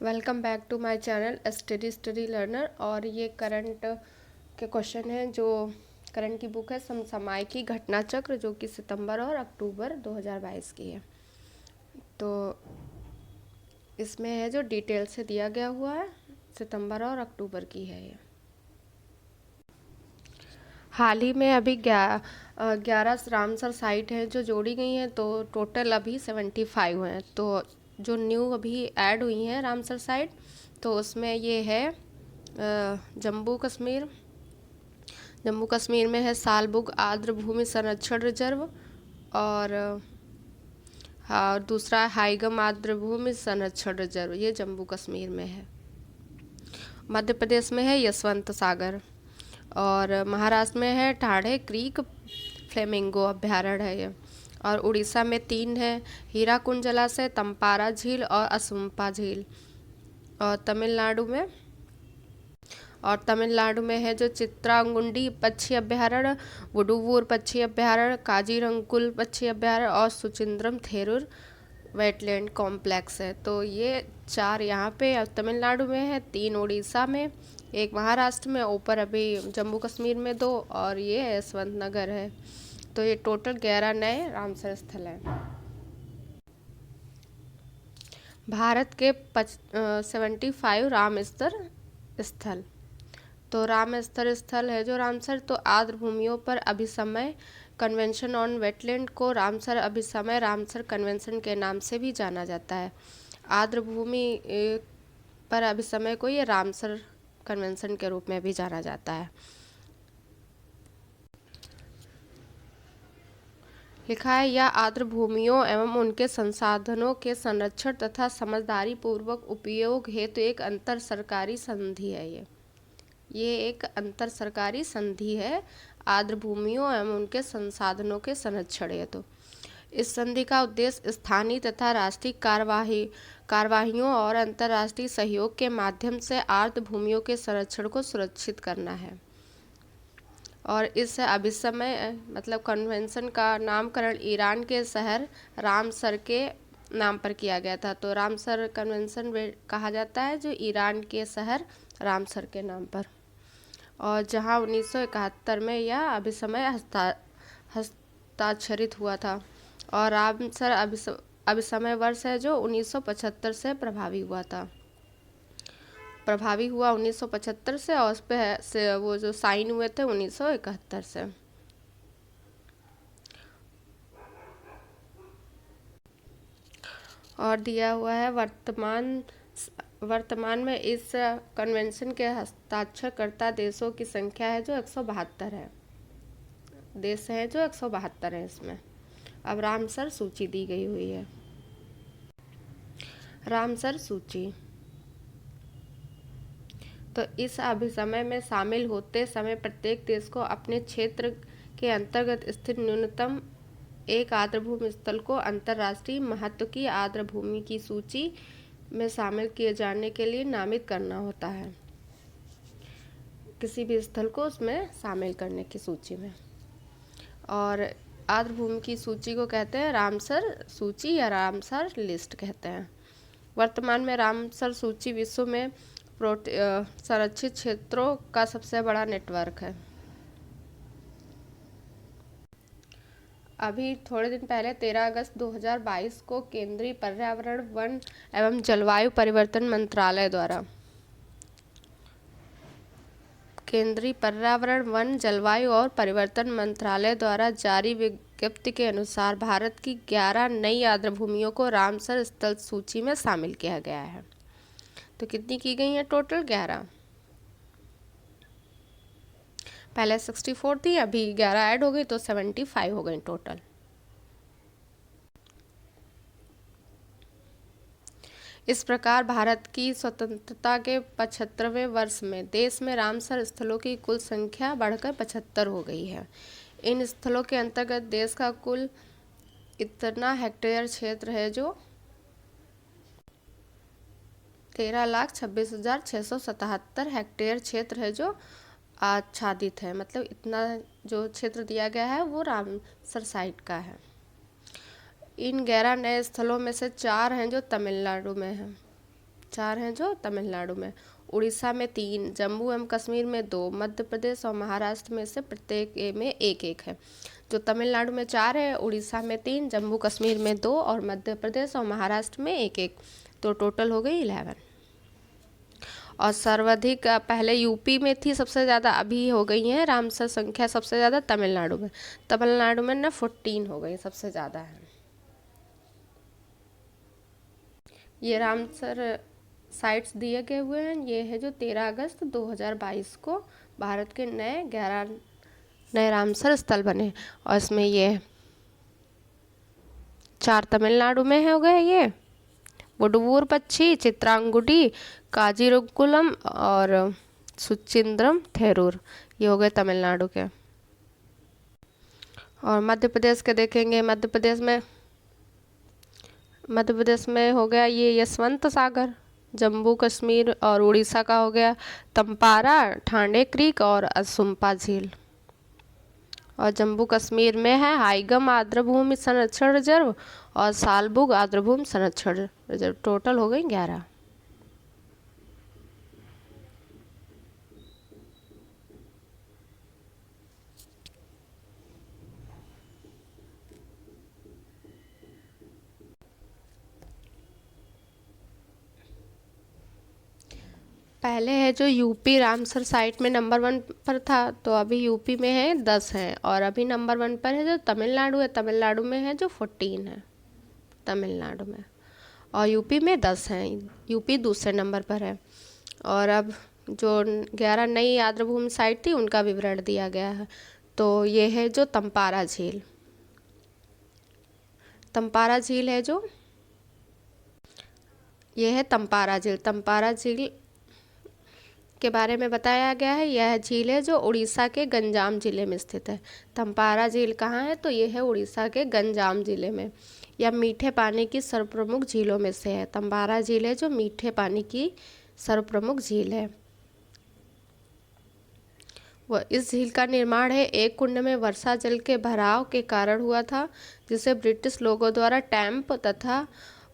Welcome back to my channel study learner. और ये current के क्वेश्चन हैं जो करंट की बुक है समसामयिकी घटना चक्र, जो कि सितंबर और अक्टूबर 2022 की है। तो इसमें है जो डिटेल से दिया गया हुआ है, सितंबर और अक्टूबर की है ये। हाल ही में अभी 11 रामसर साइट हैं जो जोड़ी गई हैं, तो टोटल अभी 75 हैं। तो जो न्यू अभी ऐड हुई हैं रामसर साइट, तो उसमें ये है जम्मू कश्मीर में है सालबुग आर्द्र भूमि संरक्षण रिजर्व, और हाँ दूसरा हाईगम आर्द्र भूमि संरक्षण रिजर्व, ये जम्मू कश्मीर में है। मध्य प्रदेश में है यशवंत सागर, और महाराष्ट्र में है ठाणे क्रीक फ्लेमिंगो अभ्यारण्य है ये। और उड़ीसा में 3 है, हीराकुंड जलाशय, तम्पारा झील और असुम्पा झील। और तमिलनाडु में है जो चित्रांगुंडी पक्षी अभ्यारण्य, वुडुवूर पक्षी अभ्यारण्य, काजीरंगकुल पक्षी अभ्यारण्य और सुचिंद्रम थेरूर वेटलैंड कॉम्प्लेक्स है। तो ये 4 यहाँ पे तमिलनाडु में है, 3 उड़ीसा में, 1 महाराष्ट्र में, ऊपर अभी जम्मू कश्मीर में 2, और ये यशवंत नगर है। तो ये टोटल 11 नए रामसर स्थल हैं। भारत के 75 रामसर स्थल। तो रामसर स्थल है जो रामसर, तो आर्द्र भूमियों पर अभिसमय कन्वेंशन ऑन वेटलैंड को रामसर अभिसमय रामसर कन्वेंशन के नाम से भी जाना जाता है। आर्द्र भूमि पर अभिसमय को ये रामसर कन्वेंशन के रूप में भी जाना जाता है। लिखा है यह आर्द्र भूमियों एवं उनके संसाधनों के संरक्षण तथा समझदारी पूर्वक उपयोग हेतु एक अंतर सरकारी संधि है। ये एक अंतर सरकारी संधि है आर्द्र भूमियों एवं उनके संसाधनों के संरक्षण हेतु। इस संधि का उद्देश्य स्थानीय तथा राष्ट्रीय कार्यवाहियों और अंतर्राष्ट्रीय सहयोग के माध्यम से आर्द्र भूमियों के संरक्षण को सुरक्षित करना है। और इस अभिसमय मतलब कन्वेंशन का नामकरण ईरान के शहर रामसर के नाम पर किया गया था। तो रामसर कन्वेंशन कहा जाता है जो ईरान के शहर रामसर के नाम पर, और जहां 1971 में यह अभिसमय हस्ताक्षरित हुआ था। और रामसर अभिसमय वर्ष है जो 1975 से प्रभावी हुआ 1975 से, और उस पे से वो जो साइन हुए थे 1971 से। और दिया हुआ है वर्तमान में इस कन्वेंशन के हस्ताक्षरकर्ता देशों की संख्या है जो 172 है। देश हैं जो 172 है इसमें। अब रामसर सूची दी गई हुई है। रामसर सूची। तो इस अभिसमय में शामिल होते समय प्रत्येक देश को अपने क्षेत्र के अंतर्गत स्थित न्यूनतम एक आर्द्र भूमि स्थल को अंतर्राष्ट्रीय महत्व की आर्द्र भूमि की सूची में शामिल किए जाने के लिए नामित करना होता है, किसी भी स्थल को उसमें शामिल करने की सूची में। और आर्द्र भूमि की सूची को कहते हैं रामसर सूची या रामसर लिस्ट कहते हैं। वर्तमान में रामसर सूची विश्व में संरक्षित क्षेत्रों का सबसे बड़ा नेटवर्क है। अभी थोड़े दिन पहले 13 अगस्त 2022 को केंद्रीय पर्यावरण वन एवं जलवायु परिवर्तन मंत्रालय द्वारा केंद्रीय पर्यावरण वन जलवायु और परिवर्तन मंत्रालय द्वारा जारी विज्ञप्ति के अनुसार भारत की 11 नई आर्द्र भूमियों को रामसर स्थल सूची में शामिल किया गया है। तो कितनी की गई है? टोटल 11। पहले 64 थी, अभी 11 ऐड हो गई तो 75 हो गई टोटल। इस प्रकार भारत की स्वतंत्रता के 75वें वर्ष में देश में रामसर स्थलों की कुल संख्या बढ़कर 75 हो गई है। इन स्थलों के अंतर्गत देश का कुल इतना हेक्टेयर क्षेत्र है जो 13,26,677 हेक्टेयर क्षेत्र है जो आच्छादित है। मतलब इतना जो क्षेत्र दिया गया है वो रामसर साइट का है। इन 11 नए स्थलों में से 4 हैं जो तमिलनाडु में हैं। 4 हैं जो तमिलनाडु में, उड़ीसा में 3, जम्मू एवं कश्मीर में 2, मध्य प्रदेश और महाराष्ट्र में से प्रत्येक में 1-1 है। जो तमिलनाडु में 4 है, उड़ीसा में 3, जम्मू कश्मीर में 2 और मध्य प्रदेश और महाराष्ट्र में 1-1, तो टोटल हो गई 11। और सर्वाधिक पहले यूपी में थी सबसे ज़्यादा, अभी हो गई है रामसर संख्या सबसे ज़्यादा तमिलनाडु में। तमिलनाडु में ना 14 हो गई, सबसे ज़्यादा है। ये रामसर साइट्स दिए गए हुए हैं। ये है जो 13 अगस्त 2022 को भारत के 11 नए रामसर स्थल बने, और इसमें ये 4 तमिलनाडु में हो गए, ये वुडवूर पक्षी, चित्रांगुडी, काजीरंगुलम और सुचिंद्रम थेरूर, ये हो गए तमिलनाडु के। और मध्य प्रदेश के देखेंगे, मध्य प्रदेश में हो गया ये यशवंत सागर, जम्मू कश्मीर और उड़ीसा का हो गया तंपारा, ठांडे क्रीक और असुम्पा झील। और जम्मू कश्मीर में है हाइगम आर्द्रभूमि संरक्षण रिजर्व और सालबुग आर्द्रभूमि संरक्षण रिजर्व, टोटल हो गई 11। पहले है जो यूपी रामसर साइट में नंबर 1 पर था, तो अभी यूपी में है 10 हैं, और अभी नंबर 1 पर है जो तमिलनाडु है, तमिलनाडु में है जो 14 है तमिलनाडु में, और यूपी में 10 हैं, यूपी दूसरे नंबर पर है। और अब जो 11 नई आर्द्रभूमि साइट थी उनका विवरण दिया गया है। तो ये है जो तंपारा झील, तंपारा झील है जो, ये है तंपारा झील। तंपारा झील के बारे में बताया गया है। यह झील है जो उड़ीसा के गंजाम जिले में स्थित है। तंपारा झील कहाँ है, तो ये है उड़ीसा के गंजाम जिले में। यह मीठे पानी की सर्वप्रमुख झीलों में से है। तंपारा झील है जो मीठे पानी की सर्वप्रमुख झील है। वह इस झील का निर्माण है एक कुंड में वर्षा जल के भराव के कारण हुआ था, जिसे ब्रिटिश लोगों द्वारा टैंप तथा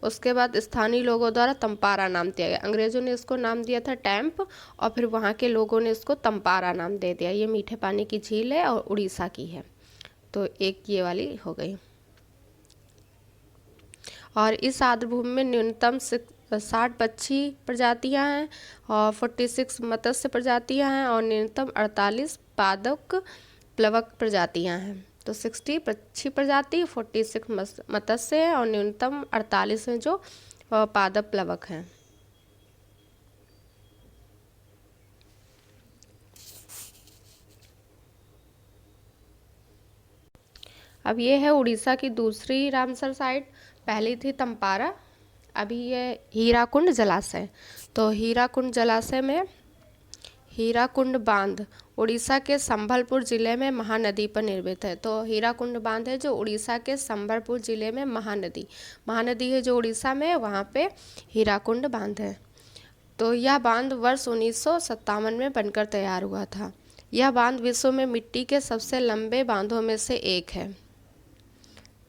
उसके बाद स्थानीय लोगों द्वारा तंपारा नाम दिया गया। अंग्रेजों ने इसको नाम दिया था टैंप, और फिर वहाँ के लोगों ने इसको तंपारा नाम दे दिया। ये मीठे पानी की झील है और उड़ीसा की है, तो एक ये वाली हो गई। और इस आर्द्रभूमि में न्यूनतम 60 पक्षी प्रजातियां हैं और 46 मत्स्य प्रजातियां हैं और न्यूनतम 48 पादप प्लवक प्रजातियां हैं। तो 60 पक्षी प्रजाति, 46 मत्स्य है और न्यूनतम 48 हैं जो पादप प्लवक हैं। अब ये है उड़ीसा की दूसरी रामसर साइट। पहली थी तंपारा, अभी ये हीराकुंड जलाशय। तो हीराकुंड जलाशय में हीराकुंड बांध उड़ीसा के संबलपुर जिले में महानदी पर निर्मित है। तो हीराकुंड बांध है जो उड़ीसा के संबलपुर जिले में महानदी है जो उड़ीसा में है, वहाँ पे हीराकुंड बांध है। तो यह बांध वर्ष 1957 में बनकर तैयार हुआ था। यह बांध विश्व में मिट्टी के सबसे लंबे बांधों में से एक है।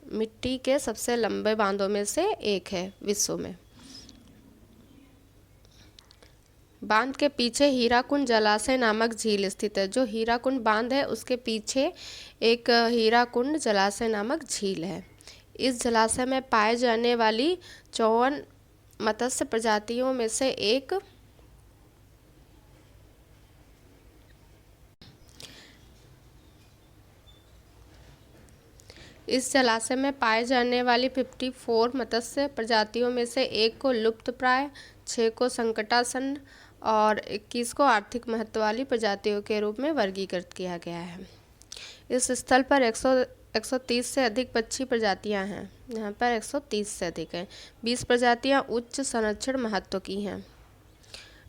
मिट्टी के सबसे लंबे बांधों में से एक है विश्व में। बांध के पीछे हीराकुंड जलाशय नामक झील स्थित है। जो हीराकुंड बांध है उसके पीछे एक हीराकुंड जलाशय नामक झील है। इस जलाशय में पाए जाने वाली 54 मत्स्य प्रजातियों में से एक इस जलाशय में पाए जाने वाली 54 मत्स्य प्रजातियों में से एक को लुप्तप्राय, 6 को संकटासन और 21 को आर्थिक महत्व वाली प्रजातियों के रूप में वर्गीकृत किया गया है। इस स्थल पर 130 से अधिक पक्षी प्रजातियां हैं। यहाँ पर 130 से अधिक हैं। 20 प्रजातियां उच्च संरक्षण महत्व की हैं।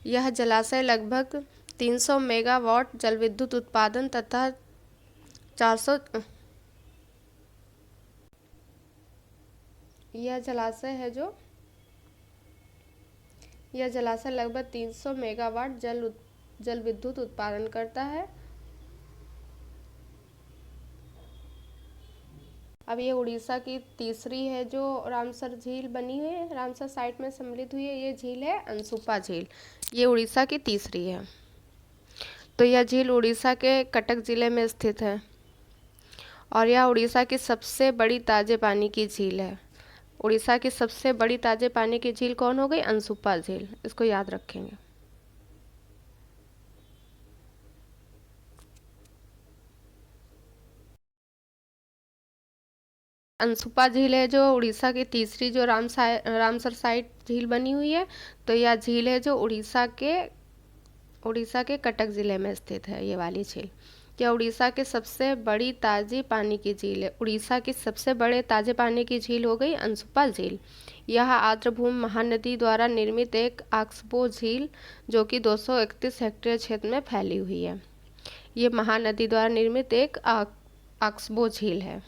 यह जलाशय लगभग 300 मेगावाट जल विद्युत उत्पादन तथा 400 यह जलाशय लगभग 300 मेगावाट जल विद्युत उत्पादन करता है। अब ये उड़ीसा की तीसरी है जो रामसर झील बनी हुई है, रामसर साइट में सम्मिलित हुई है, ये झील है अनसुपा झील। ये उड़ीसा की तीसरी है। तो यह झील उड़ीसा के कटक जिले में स्थित है और यह उड़ीसा की सबसे बड़ी ताजे पानी की झील है। उड़ीसा की सबसे बड़ी ताजे पानी की झील कौन हो गई? अनसुपा झील। इसको याद रखेंगे। अनसुपा झील है जो उड़ीसा की तीसरी जो रामसर साइट झील बनी हुई है। तो यह झील है जो उड़ीसा के कटक जिले में स्थित है, ये वाली झील। यह उड़ीसा के सबसे बड़ी ताजी पानी की झील है। उड़ीसा की सबसे बड़े ताजे पानी की झील हो गई अनसुपा झील। यह आर्द्रभूमि महानदी द्वारा निर्मित एक ऑक्सबो झील जो कि 231 हेक्टेयर क्षेत्र में फैली हुई है। ये महानदी द्वारा निर्मित एक ऑक्सबो झील है।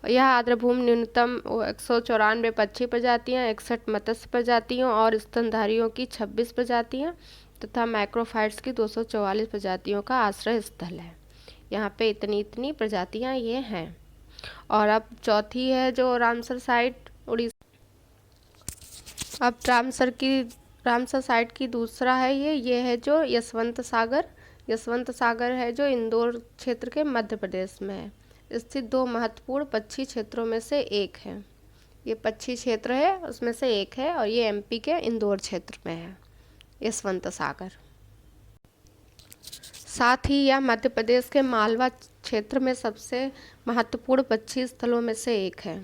यह आर्द्रभूमि न्यूनतम 194 पक्षी प्रजातियां, 61 मत्स्य प्रजातियों और स्तनधारियों की 26 प्रजातियां तथा मैक्रोफाइट्स की 244 प्रजातियों का आश्रय स्थल है। यहाँ पे इतनी प्रजातियाँ ये हैं। और अब चौथी है जो रामसर साइट उड़ीसा। अब रामसर साइट की दूसरा है ये है जो यशवंत सागर है जो इंदौर क्षेत्र के मध्य प्रदेश में है स्थित 2 महत्वपूर्ण पक्षी क्षेत्रों में से एक है। ये पक्षी क्षेत्र है उसमें से एक है और ये एमपी के इंदौर क्षेत्र में है, यशवंत सागर। साथ ही यह मध्य प्रदेश के मालवा क्षेत्र में सबसे महत्वपूर्ण पक्षी स्थलों में से एक है।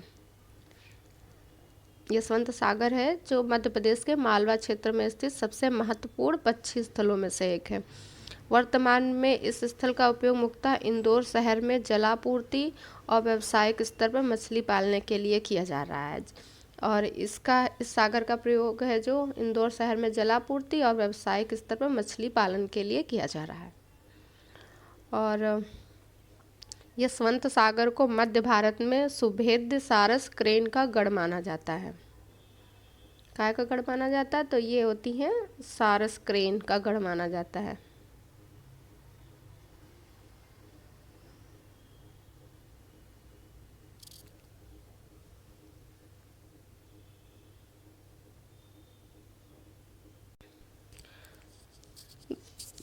यशवंत सागर है जो मध्य प्रदेश के मालवा क्षेत्र में स्थित सबसे महत्वपूर्ण पक्षी स्थलों में से एक है। वर्तमान में इस स्थल का उपयोग मुख्यतः इंदौर शहर में जलापूर्ति और व्यावसायिक स्तर पर मछली पालने के लिए किया जा रहा है। और इस सागर का प्रयोग है जो इंदौर शहर में जलापूर्ति और व्यावसायिक स्तर पर मछली पालन के लिए किया जा रहा है। और यशवंत सागर को मध्य भारत में सुभेद्य सारस क्रेन का गढ़ माना जाता है। काय का गढ़ माना जाता है? तो ये होती है सारस क्रेन का गढ़ माना जाता है।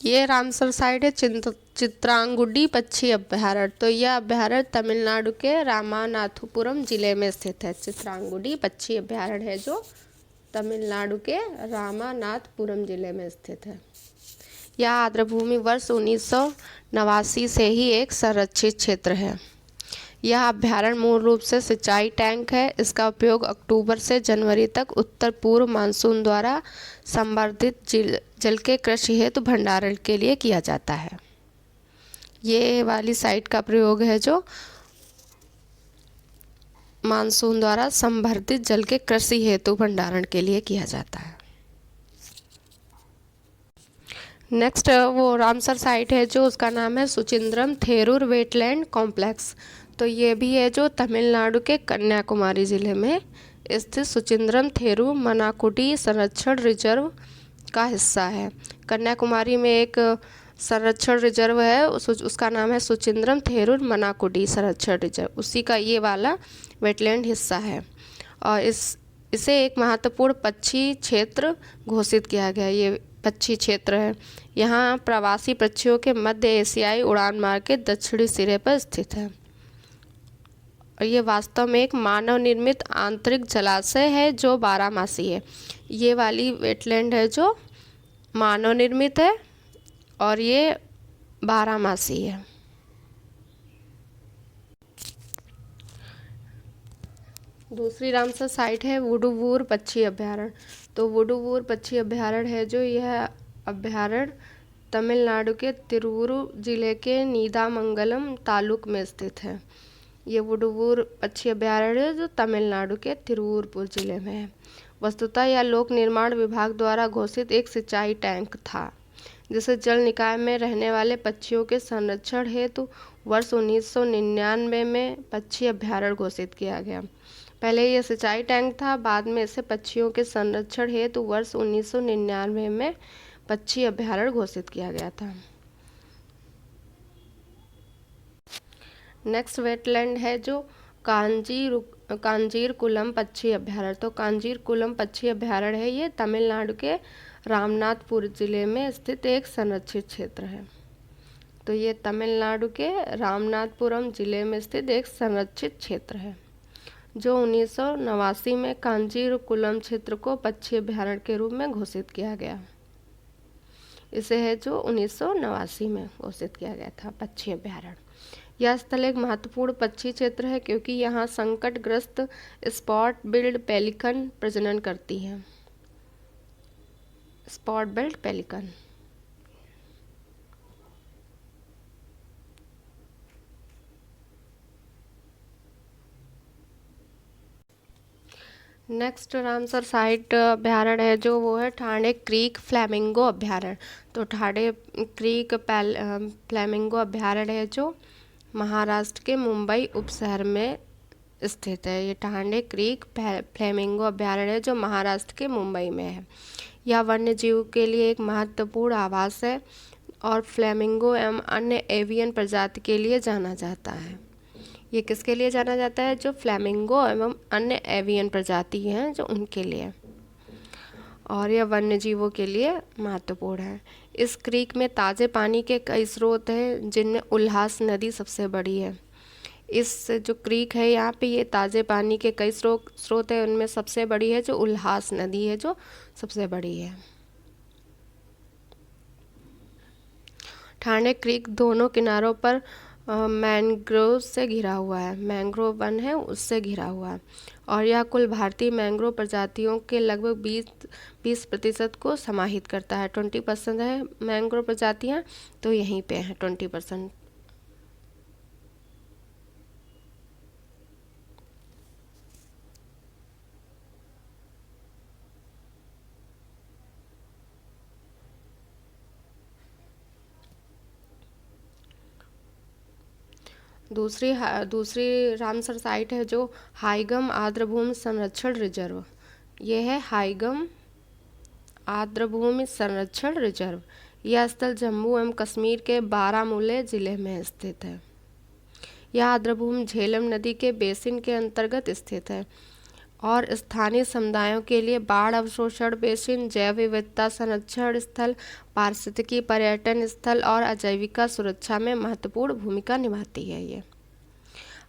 ये रामसर साइट है चित्रांगुडी पक्षी अभ्यारण्य। तो यह अभ्यारण्य तमिलनाडु के रामानाथपुरम जिले में स्थित है। चित्रांगुडी पक्षी अभ्यारण्य है जो तमिलनाडु के रामानाथपुरम जिले में स्थित है। यह आर्द्रभूमि वर्ष 1989 से ही एक संरक्षित क्षेत्र है। यह अभ्यारण्य मूल रूप से सिंचाई टैंक है। इसका उपयोग अक्टूबर से जनवरी तक उत्तर पूर्व मानसून द्वारा संवर्धित जल के कृषि हेतु भंडारण के लिए किया जाता है। ये वाली साइट का प्रयोग है जो मानसून द्वारा संवर्धित जल के कृषि हेतु भंडारण के लिए किया जाता है। नेक्स्ट वो रामसर साइट है जो उसका नाम है सुचिंद्रम थेरूर वेटलैंड कॉम्प्लेक्स। तो ये भी है जो तमिलनाडु के कन्याकुमारी जिले में स्थित सुचिंद्रम थेरूर मनाकुडी संरक्षण रिजर्व का हिस्सा है। कन्याकुमारी में एक संरक्षण रिजर्व है, उसका नाम है सुचिंद्रम थेरूर मनाकुडी संरक्षण रिजर्व, उसी का ये वाला वेटलैंड हिस्सा है। और इसे एक महत्वपूर्ण पक्षी क्षेत्र घोषित किया गया। ये पक्षी क्षेत्र है। यहाँ प्रवासी पक्षियों के मध्य एशियाई उड़ान मार्ग के दक्षिणी सिरे पर स्थित है। और ये वास्तव में एक मानव निर्मित आंतरिक जलाशय है जो 12मासी है। ये वाली वेटलैंड है जो मानव निर्मित है और ये 12मासी है। दूसरी रामसर साइट है वुडुवूर पक्षी अभ्यारण्य। तो वुडुवूर पक्षी अभ्यारण्य है जो यह अभ्यारण्य तमिलनाडु के तिरुवूर जिले के नीदामंगलम तालुक में स्थित है। ये वुडुवूर पक्षी अभ्यारण्य है जो तमिलनाडु के तिरुवूर जिले में है। वस्तुतः यह लोक निर्माण विभाग द्वारा घोषित एक सिंचाई टैंक था जिसे जल निकाय में रहने वाले पक्षियों के संरक्षण हेतु वर्ष 1999 में पक्षी अभ्यारण्य घोषित किया गया। पहले यह सिंचाई टैंक था, बाद में इसे पक्षियों के संरक्षण हेतु वर्ष 1999 में पक्षी अभ्यारण्य घोषित किया गया था। नेक्स्ट वेटलैंड है जो कांजीरकुलम पक्षी अभ्यारण्य। तो कांजीरकुलम पक्षी अभ्यारण्य है, ये तमिलनाडु के रामनाथपुर जिले में स्थित एक संरक्षित क्षेत्र है। तो ये तमिलनाडु के रामनाथपुरम जिले में स्थित एक संरक्षित क्षेत्र है, जो 1989 में कांजीरकुलम क्षेत्र को पक्षी अभ्यारण्य के रूप में घोषित किया गया। इसे है जो 1989 में घोषित किया गया था पक्षी अभ्यारण्य। यह स्थल एक महत्वपूर्ण पक्षी क्षेत्र है क्योंकि यहाँ संकटग्रस्त स्पॉट बिल्ड पेलिकन प्रजनन करती है। Spot billed pelican. Next Ramsar site अभ्यारण्य है जो वो है ठाणे क्रीक फ्लैमिंगो अभ्यारण्य। तो ठाणे क्रीक फ्लैमिंगो अभ्यारण्य है जो महाराष्ट्र के मुंबई उपशहर में स्थित है। ये ठाणे क्रीक फ्लैमिंगो अभ्यारण्य है जो महाराष्ट्र के मुंबई में है। यह वन्य जीव के लिए एक महत्वपूर्ण आवास है और फ्लैमिंगो एवं अन्य एवियन प्रजाति के लिए जाना जाता है। ये किसके लिए जाना जाता है? जो फ्लैमिंगो एवं अन्य एवियन प्रजाति हैं जो उनके लिए, और यह वन्य जीवों के लिए महत्वपूर्ण है। इस क्रीक में ताज़े पानी के कई स्रोत हैं जिनमें उल्हास नदी सबसे बड़ी है। इस जो क्रीक है यहाँ पे ये ताज़े पानी के कई स्रोत है, उनमें सबसे बड़ी है जो उल्हास नदी है जो सबसे बड़ी है। ठाणे क्रीक दोनों किनारों पर मैंग्रोव से घिरा हुआ है, मैंग्रोव वन है उससे घिरा हुआ है, और यह कुल भारतीय मैंग्रोव प्रजातियों के लगभग 20% को समाहित करता है। 20% है मैंग्रोव प्रजातियाँ, तो यहीं पे हैं 20%। दूसरी रामसर साइट है जो हाइगम आर्द्रभूमि संरक्षण रिजर्व। ये है हाइगम आर्द्रभूमि संरक्षण रिजर्व। यह स्थल जम्मू एवं कश्मीर के बारामूला जिले में स्थित है। यह आर्द्रभूमि झेलम नदी के बेसिन के अंतर्गत स्थित है और स्थानीय समुदायों के लिए बाढ़ अवशोषण बेसिन, जैव विविधता संरक्षण स्थल, पारिस्थितिकी पर्यटन स्थल और आजीविका सुरक्षा में महत्वपूर्ण भूमिका निभाती है ये।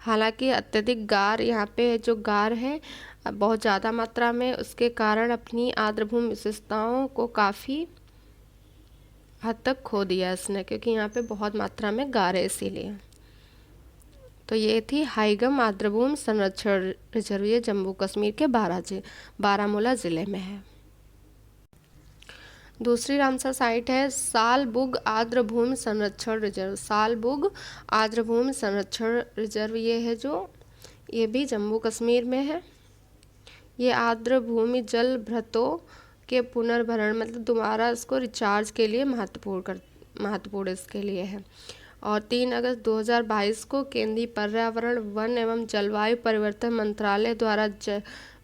हालांकि अत्यधिक गार यहाँ पे जो गार है बहुत ज़्यादा मात्रा में, उसके कारण अपनी आर्द्रभूमि विशेषताओं को काफ़ी हद तक खो दिया इसने, क्योंकि यहाँ पे बहुत मात्रा में गार है इसीलिए। तो ये थी हाइगम आर्द्रभूमि संरक्षण रिजर्व, ये जम्मू कश्मीर के बारामूला ज़िले में है। दूसरी रामसर साइट है सालबुग आर्द्रभूमि संरक्षण रिजर्व। सालबुग आर्द्रभूमि संरक्षण रिजर्व ये है जो ये भी जम्मू कश्मीर में है। ये आर्द्रभूमि जल भृतों के पुनर्भरण मतलब दोबारा इसको रिचार्ज के लिए महत्वपूर्ण इसके लिए है। और 3 अगस्त 2022 को केंद्रीय पर्यावरण, वन एवं जलवायु परिवर्तन मंत्रालय द्वारा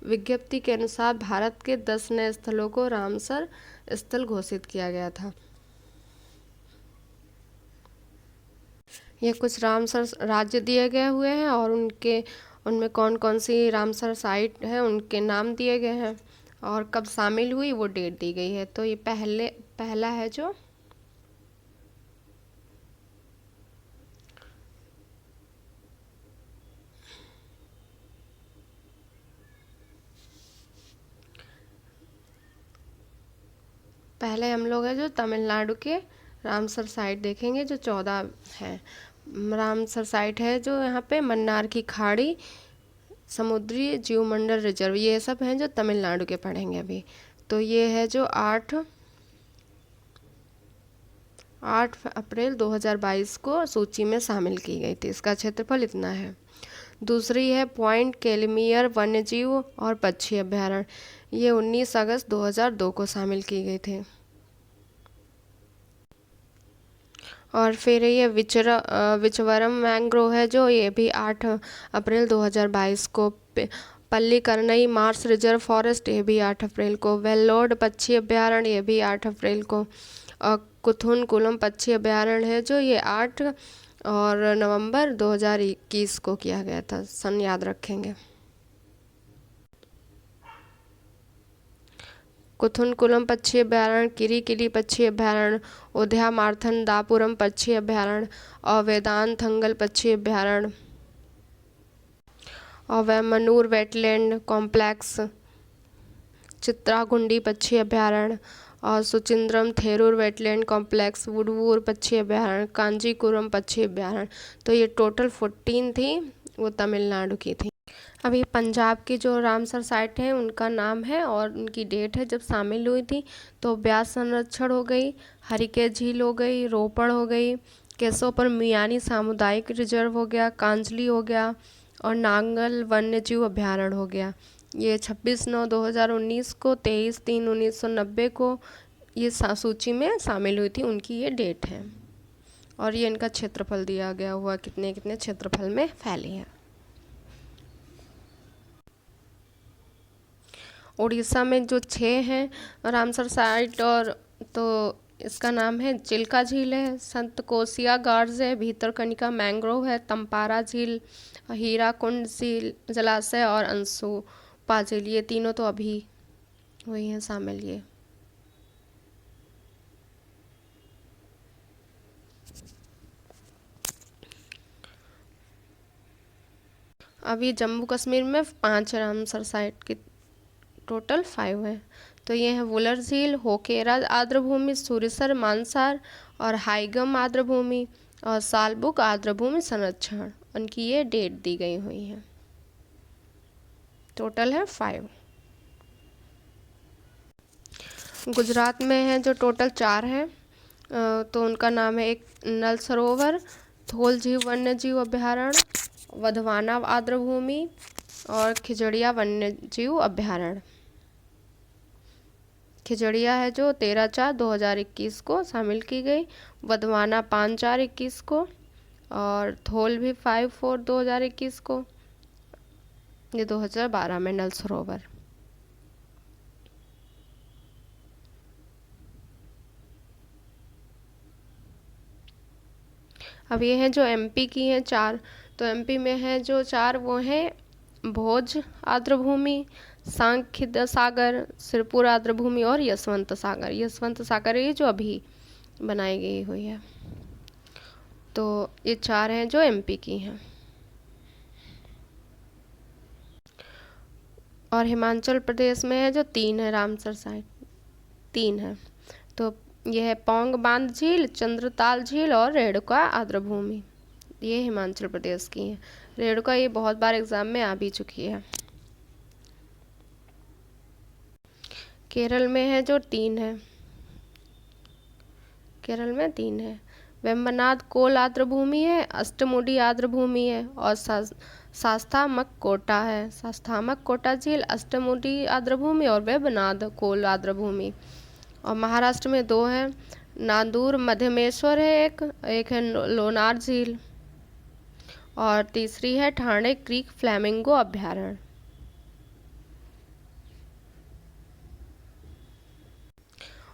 विज्ञप्ति के अनुसार भारत के 10 नए स्थलों को रामसर स्थल घोषित किया गया था। ये कुछ रामसर राज्य दिए गए हुए हैं और उनमें कौन कौन सी रामसर साइट है उनके नाम दिए गए हैं और कब शामिल हुई वो डेट दी गई है। तो ये पहला है जो पहले हम लोग है जो तमिलनाडु के रामसर साइट देखेंगे जो 14 है। रामसर साइट है जो यहाँ पे मन्नार की खाड़ी, समुद्री जीवमंडल रिजर्व, ये सब हैं जो तमिलनाडु के पढ़ेंगे अभी। तो ये है जो 8 अप्रैल 2022 को सूची में शामिल की गई थी। इसका क्षेत्रफल इतना है। दूसरी है पॉइंट कैलिमियर वन्यजीव और पक्षी अभ्यारण्य, ये 19 अगस्त 2002 को शामिल की गई थी। और फिर ये विचवरम मैंग्रोव है जो ये भी 8 अप्रैल 2022 को। पल्लीकरनई मार्स रिजर्व फॉरेस्ट, ये भी 8 अप्रैल को। वेल्लोड पक्षी अभ्यारण्य, ये भी 8 अप्रैल को। और कुथुनकुलम पक्षी अभ्यारण्य है जो ये 8 और नवंबर 2021 को किया गया था। सन याद रखेंगे। कुथुनकुलम पक्षी अभयारण्य, किरीकिरी पक्षी अभयारण्य, उद्यामार्थन दापुरम पक्षी अभयारण्य और वेदांतथंगल पक्षी अभयारण्य और वेमनूर वेटलैंड कॉम्प्लेक्स, चित्राकुंडी पक्षी अभयारण्य और सुचिंद्रम थेरूर वेटलैंड कॉम्प्लेक्स, वुडवूर पक्षी अभयारण्य, कांजीकुरम पक्षी अभयारण्य। तो ये टोटल 14 थी, वो तमिलनाडु की थी। अभी पंजाब की जो रामसर साइट है उनका नाम है और उनकी डेट है जब शामिल हुई थी। तो ब्यास संरक्षण हो गई, हरिके झील हो गई, रोपड़ हो गई, केशवपुर मियानी सामुदायिक रिजर्व हो गया, कांजली हो गया और नांगल वन्यजीव अभयारण्य हो गया। ये 26/9/2019 को, 23/3/1990 को ये सूची में शामिल हुई थी, उनकी ये डेट है। और ये इनका क्षेत्रफल दिया गया हुआ, कितने कितने क्षेत्रफल में फैली है। उड़ीसा में जो 6 हैं रामसर साइट, और तो इसका नाम है चिल्का झील है, संतकोसिया गार्ड्स है, भीतरकनिका मैंग्रोव है, तंपारा झील, हीराकुंड झील जलाशय और अंशुपा झील। ये तीनों तो अभी हुई हैं शामिल। ये अभी जम्मू कश्मीर में 5 रामसर साइट की टोटल 5 है। तो ये है वुलर झील, होकेरा आर्द्रभूमि, सुरिसर मानसार और हाइगम आर्द्रभूमि और सालबुक आर्द्रभूमि संरक्षण। उनकी ये डेट दी गई हुई है। टोटल है 5। गुजरात में है जो टोटल 4 है। तो उनका नाम है, एक नल सरोवर, थोल झील वन्यजीव अभयारण्य, वधवाना आर्द्रभूमि और खिजड़िया वन्यजीव अभयारण्य। खिजड़िया है जो 13/4/2021 को शामिल की गई, वधवाना 5/4/21 को और थोल भी 5/4/2021 को। ये 2012 में नल सरोवर। अब ये हैं जो एमपी की हैं 4। तो एमपी में है जो 4 वो हैं भोज आर्द्रभूमि, सांख्य सागर, सिरपुर आर्द्रभूमि और यशवंत सागर। यशवंत सागर ये जो अभी बनाई गई हुई है। तो ये 4 हैं जो एमपी की हैं। और हिमाचल प्रदेश में है जो 3 है रामसर साइट, 3 है। तो यह है पौंग बांध झील, चंद्रताल झील और रेणुका आर्द्रभूमि। ये हिमाचल प्रदेश की है। रेणुका ये बहुत बार एग्जाम में आ भी चुकी है। केरल में है जो 3 है। केरल में 3 है। वेम्बनाड कोल आर्द्रभूमि है, अष्टमुडी आर्द्रभूमि है और शास्तामककोटा है। शास्तामककोटा झील, अष्टमुडी आर्द्रभूमि और वेम्बनाड कोल आर्द्रभूमि। और महाराष्ट्र में 2 हैं, नांदूर मध्यमेश्वर है, एक है लोनार झील और तीसरी है ठाणे क्रीक फ्लैमिंगो अभयारण्य।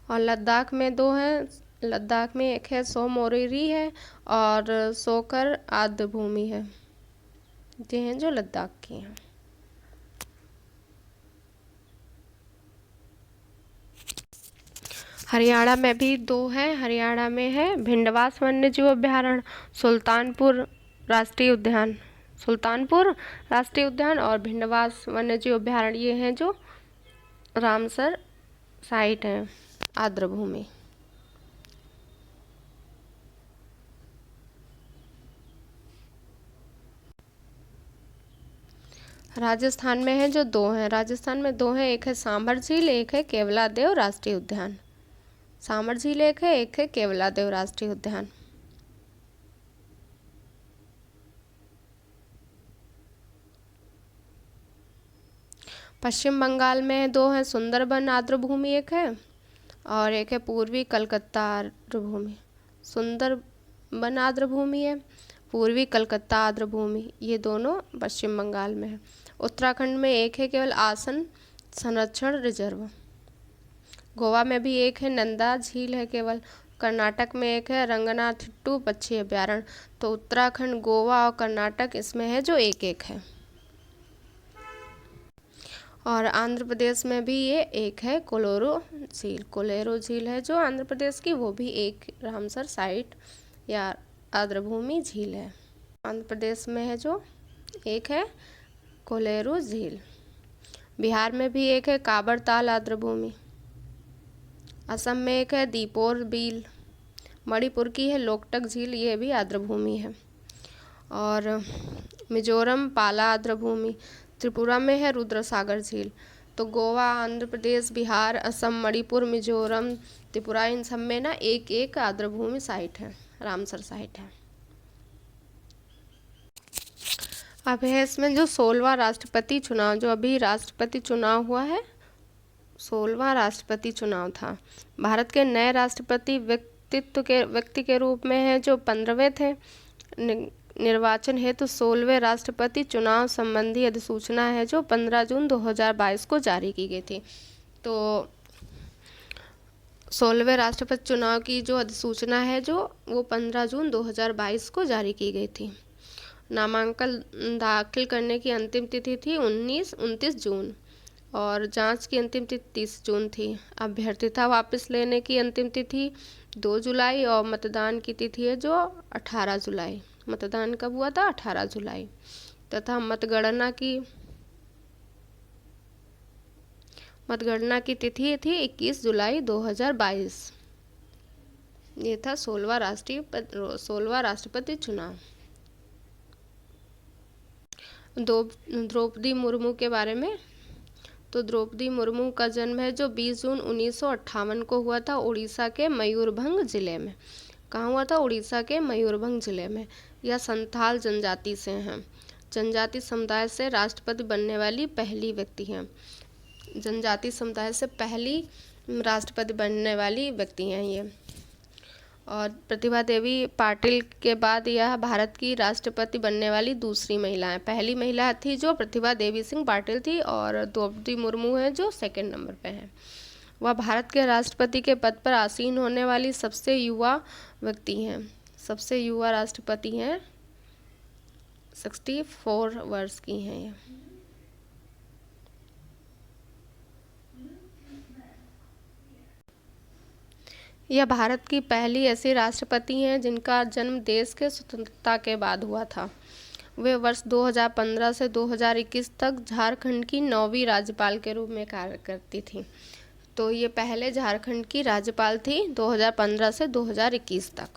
और लद्दाख में 2 हैं। लद्दाख में एक है सो मोरिरी है और सोकर आर्द्रभूमि है। ये हैं जो लद्दाख की हैं। हरियाणा में भी 2 हैं। हरियाणा में है भिंडवास वन्यजीव अभयारण्य, सुल्तानपुर राष्ट्रीय उद्यान, सुल्तानपुर राष्ट्रीय उद्यान और भिंडवास वन्यजीव अभयारण्य। ये हैं जो रामसर साइट है आर्द्रभूमि। राजस्थान में है जो 2 हैं। राजस्थान में 2 हैं, एक है सांभर झील, एक है केवलादेव राष्ट्रीय उद्यान। सांभर झील एक है केवलादेव राष्ट्रीय उद्यान। पश्चिम बंगाल में 2 हैं, सुंदरबन आर्द्रभूमि एक है और एक है पूर्वी कलकत्ता आर्द्रभूमि। सुंदरबन आर्द्रभूमि है, पूर्वी कलकत्ता आर्द्रभूमि, ये दोनों पश्चिम बंगाल में है। उत्तराखंड में एक है केवल आसन संरक्षण रिजर्व। गोवा में भी एक है, नंदा झील है केवल। कर्नाटक में एक है रंगनाथिट्टू पक्षी अभयारण्य। तो उत्तराखंड, गोवा और कर्नाटक इसमें है जो एक एक है। और आंध्र प्रदेश में भी ये एक है कोलोरो झील। कोलेरो झील है जो आंध्र प्रदेश की, वो भी एक रामसर साइट या आर्द्रभूमि झील है। आंध्र प्रदेश में है जो एक है कोलेरो झील। बिहार में भी एक है काबर ताल आर्द्रभूमि। असम में एक है दीपोर बील। मणिपुर की है लोकटक झील, ये भी आर्द्रभूमि है। और मिजोरम पाला आर्द्रभूमि। त्रिपुरा में है रुद्रसागर झील। तो गोवा, आंध्र प्रदेश, बिहार, असम, मणिपुर, मिजोरम, त्रिपुरा, इन सब में ना एक एक आर्द्रभूमि साइट है, रामसर साइट है। अब है इसमें जो 16वां राष्ट्रपति चुनाव, जो अभी राष्ट्रपति चुनाव हुआ है, 16वां राष्ट्रपति चुनाव था। भारत के नए राष्ट्रपति व्यक्ति के रूप में है जो 15वें थे। निर्वाचन हेतु 16वें राष्ट्रपति चुनाव संबंधी अधिसूचना है जो 15 जून 2022 को जारी की गई थी। तो 16वें राष्ट्रपति चुनाव की जो अधिसूचना है जो वो 15 जून 2022 को जारी की गई थी। नामांकन दाखिल करने की अंतिम तिथि थी 29 जून और जांच की अंतिम तिथि 30 जून थी। अभ्यर्थिता वापस लेने की अंतिम तिथि 2 जुलाई और मतदान की तिथि है जो 18 जुलाई। मतदान कब हुआ था? 18 जुलाई। तथा मतगणना की तिथि थी 21 जुलाई 2022। ये था 16वां राष्ट्रपति चुनाव। द्रौपदी मुर्मू के बारे में। तो द्रौपदी मुर्मू का जन्म है जो 20 जून 1958 को हुआ था उड़ीसा के मयूरभंज जिले में। कहाँ हुआ था? उड़ीसा के मयूरभंज जिले में। यह संथाल जनजाति से हैं। जनजाति समुदाय से राष्ट्रपति बनने वाली पहली व्यक्ति हैं। जनजाति समुदाय से पहली राष्ट्रपति बनने वाली व्यक्ति हैं ये। और प्रतिभा देवी पाटिल के बाद यह भारत की राष्ट्रपति बनने वाली दूसरी महिला है। पहली महिला थी जो प्रतिभा देवी सिंह पाटिल थी और द्रौपदी मुर्मू है जो सेकंड नंबर पे है। वह भारत के राष्ट्रपति के पद पर आसीन होने वाली सबसे युवा व्यक्ति हैं। सबसे युवा राष्ट्रपति हैं, 64 वर्ष की हैं ये। यह भारत की पहली ऐसी राष्ट्रपति हैं जिनका जन्म देश के स्वतंत्रता के बाद हुआ था। वे वर्ष 2015 से 2021 तक झारखंड की 9वीं राज्यपाल के रूप में कार्य करती थी। तो ये पहले झारखंड की राज्यपाल थी 2015 से 2021 तक।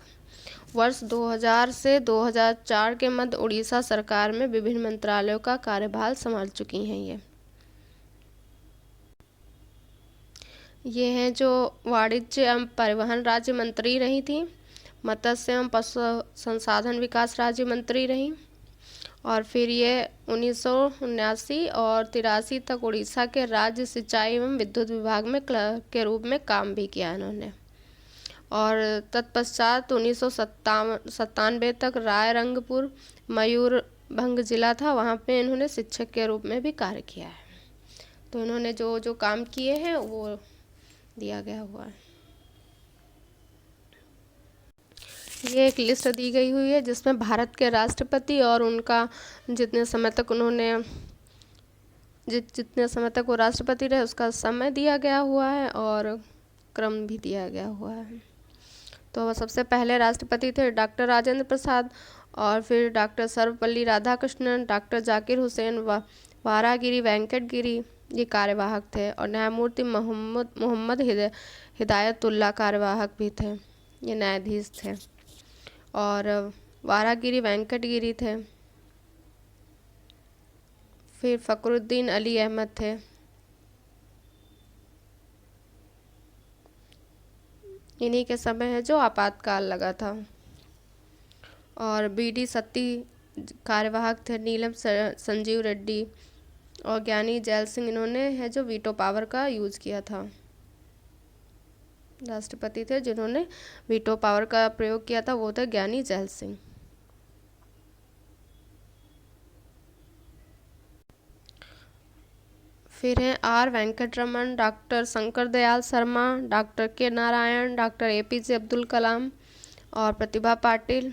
वर्ष 2000 से 2004 के मध्य उड़ीसा सरकार में विभिन्न मंत्रालयों का कार्यभार संभाल चुकी हैं ये हैं जो वाणिज्य एवं परिवहन राज्य मंत्री रही थी, मत्स्य एवं पशु संसाधन विकास राज्य मंत्री रही और फिर ये 1979 और 83 तक उड़ीसा के राज्य सिंचाई एवं विद्युत विभाग में क्लर्क के रूप में काम भी किया इन्होंने। और तत्पश्चात 1997 तक रायरंगपुर मयूरभंज जिला था, वहाँ पे इन्होंने शिक्षक के रूप में भी कार्य किया है। तो इन्होंने जो जो काम किए हैं वो दिया गया हुआ है। ये एक लिस्ट दी गई हुई है जिसमें भारत के राष्ट्रपति और उनका जितने समय तक वो राष्ट्रपति रहे उसका समय दिया गया हुआ है और क्रम भी दिया गया हुआ है। तो सबसे पहले राष्ट्रपति थे डॉक्टर राजेंद्र प्रसाद और फिर डॉक्टर सर्वपल्ली राधाकृष्णन, डॉक्टर जाकिर हुसैन, वारागिरी वेंकट गिरी ये कार्यवाहक थे और न्यायमूर्ति मोहम्मद हिदायतुल्लाह कार्यवाहक भी थे, ये न्यायाधीश थे। और वारागिरी वेंकट गिरी थे। फिर फखरुद्दीन अली अहमद थे। इन्हीं के समय है जो आपातकाल लगा था। और BD सत्ती कार्यवाहक थे। नीलम संजीव रेड्डी और ज्ञानी जैल सिंह इन्होंने है जो वीटो पावर का यूज किया था। राष्ट्रपति थे जिन्होंने वीटो पावर का प्रयोग किया था वो थे ज्ञानी जैल सिंह। फिर हैं R Venkataraman, doctor Shankar Dayal Sharma, doctor K Narayan, doctor APJ Abdul Kalam और प्रतिभा पाटिल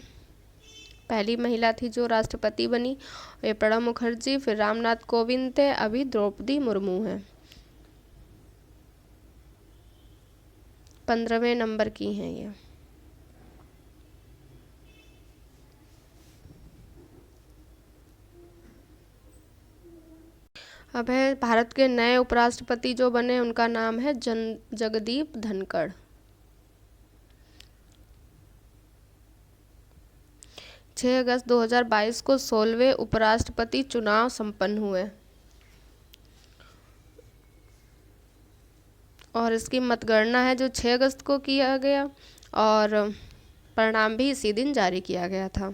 पहली महिला थी जो राष्ट्रपति बनी। ये प्रणब मुखर्जी, फिर रामनाथ कोविंद थे, अभी द्रौपदी मुर्मू हैं। 15वें नंबर की हैं ये। अब है भारत के नए उपराष्ट्रपति जो बने, उनका नाम है जगदीप धनखड़। 6 अगस्त 2022 को 16वें उपराष्ट्रपति चुनाव संपन्न हुए और इसकी मतगणना है जो 6 अगस्त को किया गया और परिणाम भी इसी दिन जारी किया गया था।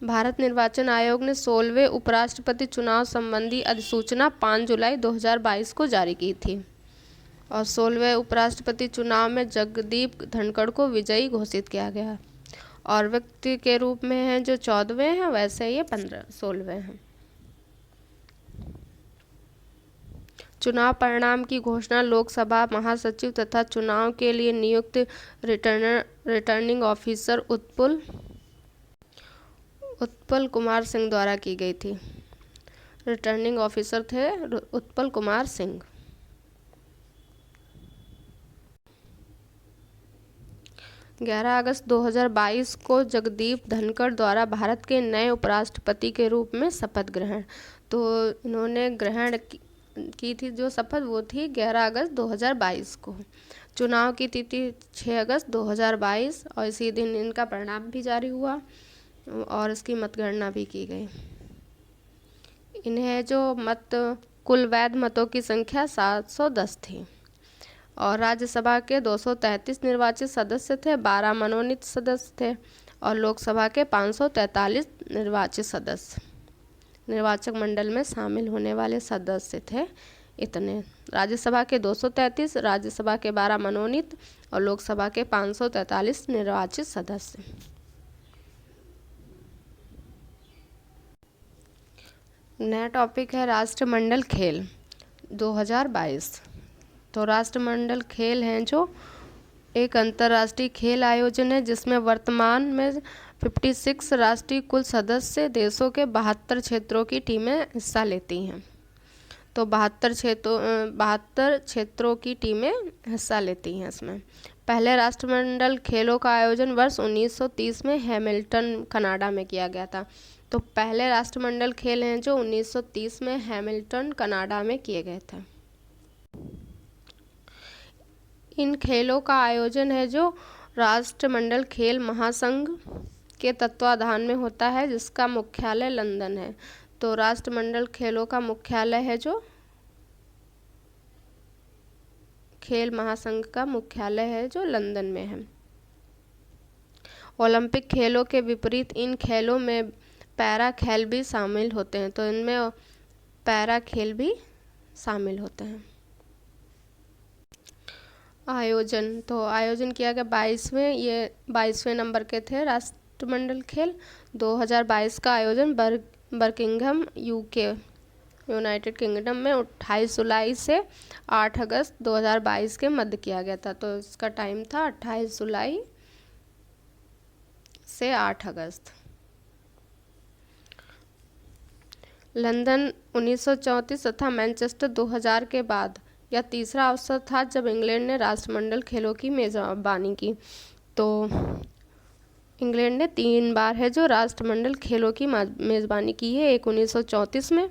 भारत निर्वाचन आयोग ने 16वें उपराष्ट्रपति चुनाव संबंधी अधिसूचना 5 जुलाई 2022 को जारी की थी और 16वें उपराष्ट्रपति चुनाव में जगदीप धनखड़ को विजयी घोषित किया गया और व्यक्ति के रूप में हैं जो 14वें हैं, वैसे ये 16वें हैं। चुनाव परिणाम की घोषणा लोकसभा महासचिव तथा चुनाव के लिए नियुक्त रिटर्निंग ऑफिसर उत्पल कुमार सिंह द्वारा की गई थी। रिटर्निंग ऑफिसर थे उत्पल कुमार सिंह। 11 अगस्त 2022 को जगदीप धनखड़ द्वारा भारत के नए उपराष्ट्रपति के रूप में शपथ ग्रहण, तो इन्होंने ग्रहण की थी जो शपथ, वो थी 11 अगस्त 2022 को। चुनाव की तिथि 6 अगस्त 2022 और इसी दिन इनका परिणाम भी जारी हुआ और इसकी मतगणना भी की गई। इन्हें जो कुल वैध मतों की संख्या 710 थी और राज्यसभा के 233 निर्वाचित सदस्य थे, 12 मनोनीत सदस्य थे और लोकसभा के 543 निर्वाचित सदस्य, निर्वाचक मंडल में शामिल होने वाले सदस्य थे इतने। राज्यसभा के 233, राज्यसभा के 12 मनोनीत और लोकसभा के 543 निर्वाचित सदस्य। नया टॉपिक है राष्ट्रमंडल खेल 2022। तो राष्ट्रमंडल खेल हैं जो एक अंतर्राष्ट्रीय खेल आयोजन है जिसमें वर्तमान में 56 राष्ट्रीय कुल सदस्य देशों के 72 क्षेत्रों की टीमें हिस्सा लेती हैं। तो 72 क्षेत्रों की टीमें हिस्सा लेती हैं इसमें। पहले राष्ट्रमंडल खेलों का आयोजन वर्ष 1930 में हैमिल्टन कनाडा में किया गया था। तो पहले राष्ट्रमंडल खेल हैं जो 1930 में हैमिल्टन कनाडा में किए गए थे। इन खेलों का आयोजन है जो राष्ट्रमंडल खेल महासंघ के तत्वाधान में होता है जिसका मुख्यालय लंदन है। तो राष्ट्रमंडल खेलों का मुख्यालय है जो खेल महासंघ का मुख्यालय है जो लंदन में है। ओलंपिक खेलों के विपरीत इन खेलों में पैरा खेल भी शामिल होते हैं। तो इनमें पैरा खेल भी शामिल होते हैं। आयोजन किया गया 22वें नंबर के थे राष्ट्रमंडल खेल। 2022 का आयोजन बर्मिंघम यूनाइटेड किंगडम में 28 जुलाई से 8 अगस्त 2022 के मध्य किया गया था। तो इसका टाइम था 28 जुलाई से 8 अगस्त। लंदन 1934 तथा मैनचेस्टर 2000 के बाद यह तीसरा अवसर था जब इंग्लैंड ने राष्ट्रमंडल खेलों की मेजबानी की। तो इंग्लैंड ने 3 बार है जो राष्ट्रमंडल खेलों की मेजबानी की है। एक 1934 में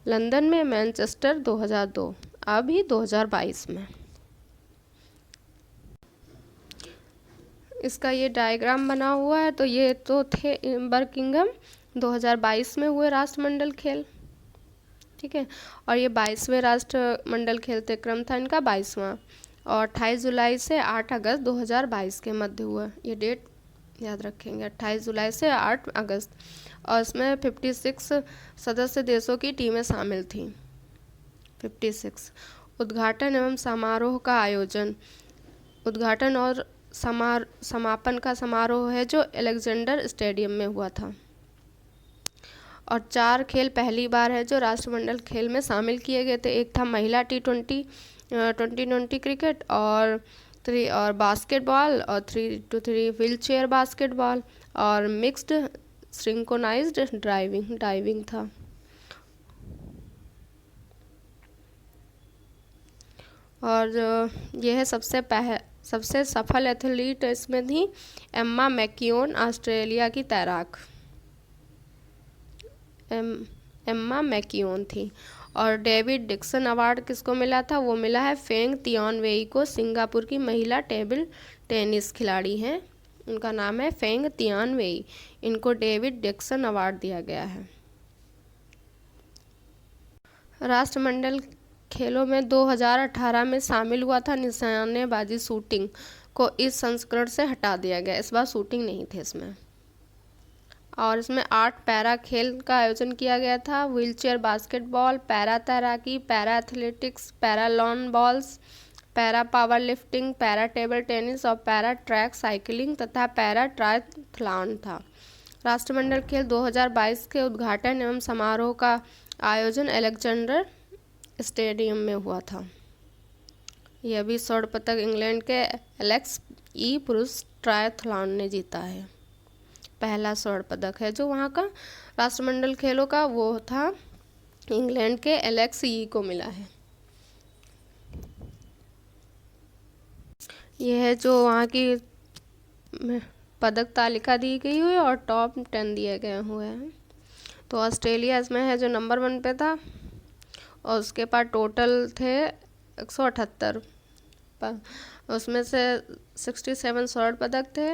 लंदन में, मैनचेस्टर 2002, अभी 2022 में। इसका ये डायग्राम बना हुआ है। तो ये तो थे बर्मिंघम 2022 में हुए राष्ट्रमंडल खेल, ठीक है। और ये 22वें राष्ट्रमंडल खेलते क्रम था इनका 22वां और 28 जुलाई से 8 अगस्त 2022 के मध्य हुआ। ये डेट याद रखेंगे, 28 जुलाई से 8 अगस्त। और इसमें 56 सदस्य देशों की टीमें शामिल थीं। 56। उद्घाटन एवं समारोह का आयोजन। उद्घाटन और समापन का समारोह है जो अलेक्जेंडर स्टेडियम में हुआ था। और 4 खेल पहली बार है जो राष्ट्रमंडल खेल में शामिल किए गए थे। एक था महिला T20 क्रिकेट और बास्केटबॉल और 3x3 व्हीलचेयर बास्केटबॉल और मिक्स्ड सिंक्रोनाइज्ड डाइविंग था। और यह सबसे सफल एथलीट इसमें थी एम्मा मैक्यून, ऑस्ट्रेलिया की तैराक एम्मा मैक्यून थी। और डेविड डिक्सन अवार्ड किसको मिला था? वो मिला है फेंग तियानवेई को, सिंगापुर की महिला टेबल टेनिस खिलाड़ी हैं, उनका नाम है फेंग तियानवेई। इनको डेविड डिक्सन अवार्ड दिया गया है। राष्ट्रमंडल खेलों में 2018 में शामिल हुआ था निशानेबाजी शूटिंग को इस संस्करण से हटा दिया गया। इस बार शूटिंग नहीं थे इसमें। और इसमें 8 पैरा खेल का आयोजन किया गया था। व्हीलचेयर बास्केटबॉल, पैरा तैराकी, para athletics, para lawn balls, para power lifting, para table tennis और पैरा ट्रैक साइकिलिंग तथा पैरा ट्रायथलॉन था। राष्ट्रमंडल खेल 2022 के उद्घाटन एवं समारोह का आयोजन अलेक्जेंडर स्टेडियम में हुआ था। यह भी स्वर्ण पदक इंग्लैंड के एलेक्स ई पुरुष ट्रायथलॉन ने जीता है। पहला स्वर्ण पदक है जो वहाँ का राष्ट्रमंडल खेलों का, वो था इंग्लैंड के एलेक्स ई को मिला है। यह है जो वहाँ की पदक तालिका दी गई हुई और टॉप 10 दिए गए हुए हैं। तो ऑस्ट्रेलिया इसमें है जो नंबर 1 पे था और उसके पास टोटल थे 178, उसमें से 67 स्वर्ण पदक थे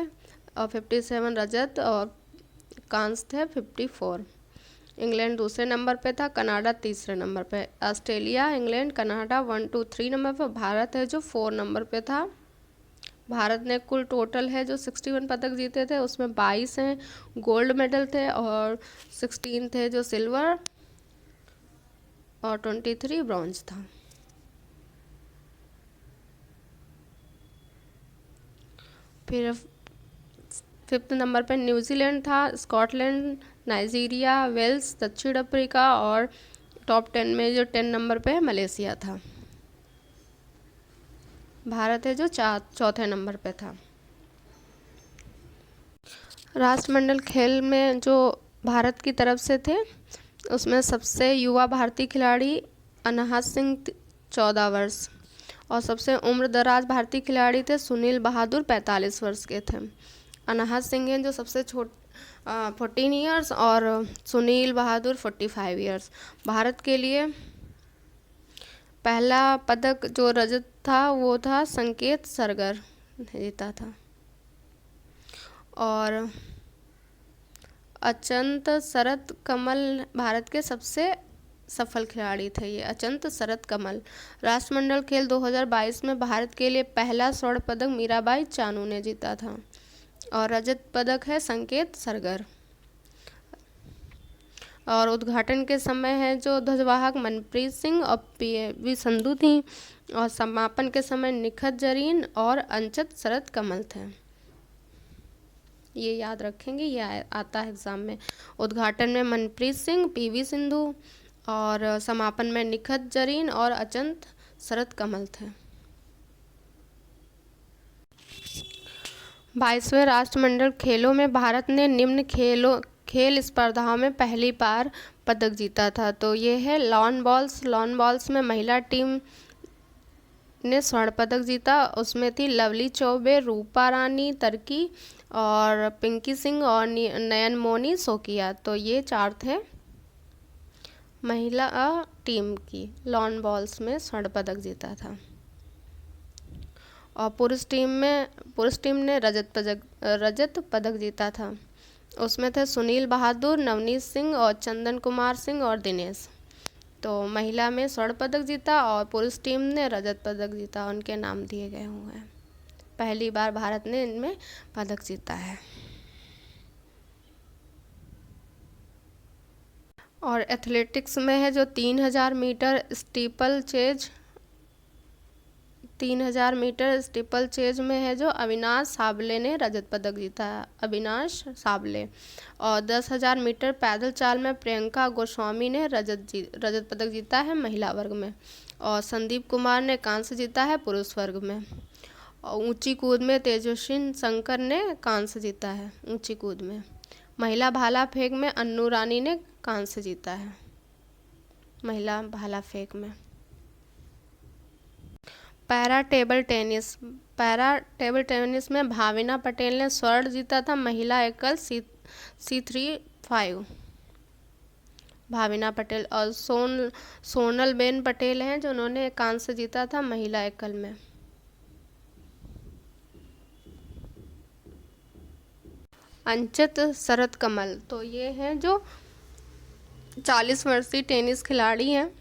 और 57 रजत और कांस्य थे 54। इंग्लैंड दूसरे नंबर पे था, कनाडा तीसरे नंबर पे। ऑस्ट्रेलिया, इंग्लैंड, कनाडा 1, 2, 3 नंबर पे। भारत है जो 4 नंबर पे था। भारत ने कुल टोटल है जो 61 पदक जीते थे, उसमें 22 हैं गोल्ड मेडल थे और 16 थे जो सिल्वर और 23 ब्रॉन्ज था। फिर 5th नंबर पे न्यूजीलैंड था, स्कॉटलैंड, नाइजीरिया, वेल्स, दक्षिण अफ्रीका और टॉप 10 में जो 10 नंबर पे मलेशिया था। भारत है जो चौथे नंबर पे था। राष्ट्रमंडल खेल में जो भारत की तरफ से थे उसमें सबसे युवा भारतीय खिलाड़ी अनहद सिंह 14 वर्ष और सबसे उम्रदराज भारतीय खिलाड़ी थे सुनील बहादुर 45 वर्ष के थे। अनहद सिंह हैं जो सबसे 14 ईयर्स और सुनील बहादुर 45 ईयर्स। भारत के लिए पहला पदक जो रजत था वो था संकेत सरगर ने जीता था। और अचंत शरत कमल भारत के सबसे सफल खिलाड़ी थे। ये अचंत शरत कमल। राष्ट्रमंडल खेल 2022 में भारत के लिए पहला स्वर्ण पदक मीराबाई चानू ने जीता था और रजत पदक है संकेत सरगर। और उद्घाटन के समय है जो ध्वजवाहक मनप्रीत सिंह और PV संधू थी और समापन के समय निखत जरीन और अंचत शरत कमल थे। ये याद रखेंगे, ये आता है एग्जाम में। उद्घाटन में मनप्रीत सिंह, PV सिंधु और समापन में निखत जरीन और अचंत शरत कमल थे। 22वें राष्ट्रमंडल खेलों में भारत ने निम्न खेल स्पर्धाओं में पहली बार पदक जीता था। तो ये है लॉन बॉल्स में महिला टीम ने स्वर्ण पदक जीता। उसमें थी लवली चौबे, रूपा रानी तर्की और पिंकी सिंह और नयनमोनी शोकिया। तो ये 4 थे महिला टीम की लॉन बॉल्स में स्वर्ण पदक जीता था। और पुरुष टीम ने रजत पदक जीता था। उसमें थे सुनील बहादुर, नवनीत सिंह और चंदन कुमार सिंह और दिनेश। तो महिला में स्वर्ण पदक जीता और पुरुष टीम ने रजत पदक जीता, उनके नाम दिए गए हुए हैं। पहली बार भारत ने इनमें पदक जीता है। और एथलेटिक्स में है जो 3000 मीटर 3000 मीटर स्टीपल चेज में है जो अविनाश साबले ने रजत पदक जीता है, अविनाश साबले। और 10,000 मीटर पैदल चाल में प्रियंका गोस्वामी ने रजत पदक जीता है महिला वर्ग में। और संदीप कुमार ने कांस्य जीता है पुरुष वर्ग में। और ऊंची कूद में तेजस्विनी शंकर ने कांस्य जीता है ऊंची कूद में। महिला भाला फेंक में अन्नू रानी ने कांस्य जीता है महिला भाला फेंक में। पैरा टेबल टेनिस में भाविना पटेल ने स्वर्ण जीता था महिला एकल C35 भाविना पटेल। और सोनलबेन पटेल हैं जो उन्होंने कांस्य जीता था महिला एकल में। अंचित शरद कमल, तो ये हैं जो 40 वर्षीय टेनिस खिलाड़ी हैं।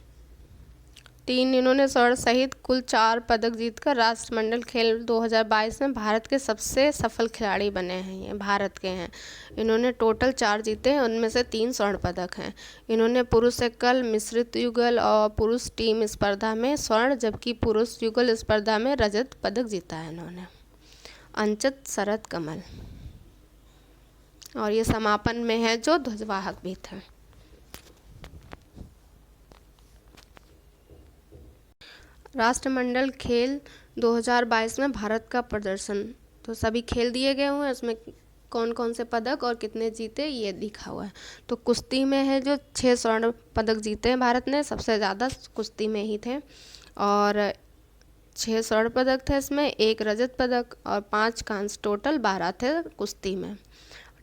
3 इन्होंने स्वर्ण सहित कुल 4 पदक जीतकर राष्ट्रमंडल खेल 2022 में भारत के सबसे सफल खिलाड़ी बने हैं। ये भारत के हैं। इन्होंने टोटल 4 जीते हैं, उनमें से 3 स्वर्ण पदक हैं। इन्होंने पुरुष एकल, मिश्रित युगल और पुरुष टीम स्पर्धा में स्वर्ण, जबकि पुरुष युगल स्पर्धा में रजत पदक जीता है इन्होंने। अंचित शरद कमल। और ये समापन में है जो ध्वजवाहक भी थे। राष्ट्रमंडल खेल 2022 में भारत का प्रदर्शन, तो सभी खेल दिए गए हुए हैं, इसमें कौन कौन से पदक और कितने जीते ये लिखा हुआ है। तो कुश्ती में है जो 6 स्वर्ण पदक जीते हैं भारत ने, सबसे ज़्यादा कुश्ती में ही थे। और 6 स्वर्ण पदक थे इसमें, 1 रजत पदक और 5 कांस्य, टोटल 12 थे कुश्ती में।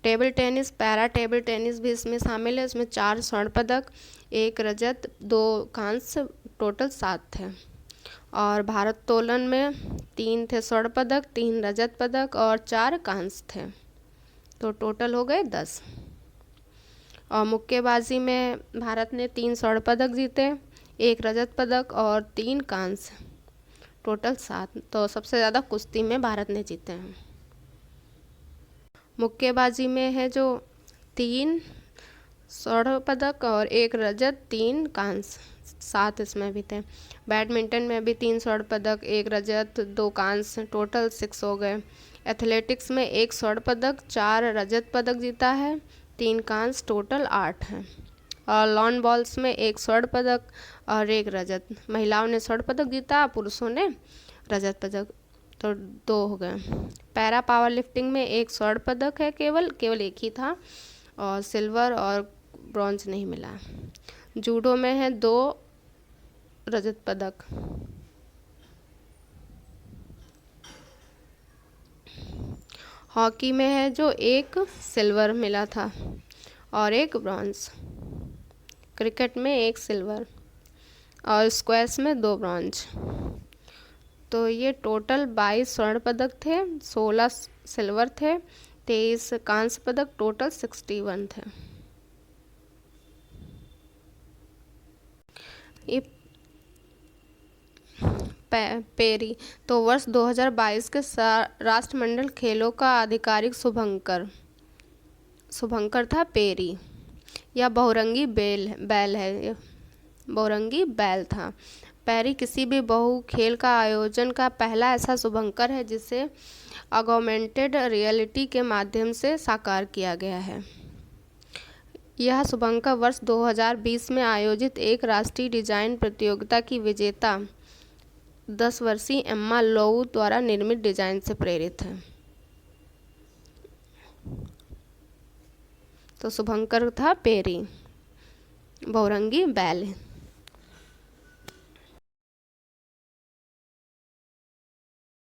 Table tennis, para table tennis भी इसमें शामिल है। इसमें 4 स्वर्ण पदक, 1 रजत, 2 कांस्य, टोटल 7 थे। और भारोत्तोलन में 3 थे स्वर्ण पदक, 3 रजत पदक और 4 कांस्य थे, तो टोटल हो गए 10। और मुक्केबाजी में भारत ने 3 स्वर्ण पदक जीते, 1 रजत पदक और 3 कांस्य, टोटल 7। तो सबसे ज़्यादा कुश्ती में भारत ने जीते हैं। मुक्केबाजी में है जो 3 स्वर्ण पदक और 1 रजत, 3 कांस्य, 7 इसमें भी थे। बैडमिंटन में भी 3 स्वर्ण पदक, 1 रजत, 2 कांस्य, टोटल 6 हो गए। एथलेटिक्स में 1 स्वर्ण पदक, 4 रजत पदक जीता है, 3 कांस्य, टोटल 8 हैं। और लॉन बॉल्स में 1 स्वर्ण पदक और 1 रजत। महिलाओं ने स्वर्ण पदक जीता, पुरुषों ने रजत पदक, तो 2 हो गए। पैरा पावर लिफ्टिंग में 1 स्वर्ण पदक है, केवल 1 ही था, और सिल्वर और ब्रॉन्ज नहीं मिला। जूडो में है 2 रजत पदक। हॉकी में है जो 1 सिल्वर मिला था और 1 ब्रॉन्ज। क्रिकेट में 1 सिल्वर और स्क्वैश में 2 ब्रॉन्ज। तो ये टोटल 22 स्वर्ण पदक थे, 16 सिल्वर थे, 23 कांस्य पदक, टोटल 61 थे। ये पेरी, तो वर्ष 2022 के राष्ट्रमंडल खेलों का आधिकारिक शुभंकर था पेरी। यह बहुरंगी बैल है, बहुरंगी बैल था। पेरी किसी भी बहु खेल का आयोजन का पहला ऐसा शुभंकर है जिसे ऑगमेंटेड रियलिटी के माध्यम से साकार किया गया है। यह शुभंकर वर्ष 2020 में आयोजित एक राष्ट्रीय डिजाइन प्रतियोगिता की विजेता 10 वर्षीय एम्मा लोउ द्वारा निर्मित डिजाइन से प्रेरित है। तो शुभंकर था पेरी, बहुरंगी बैल।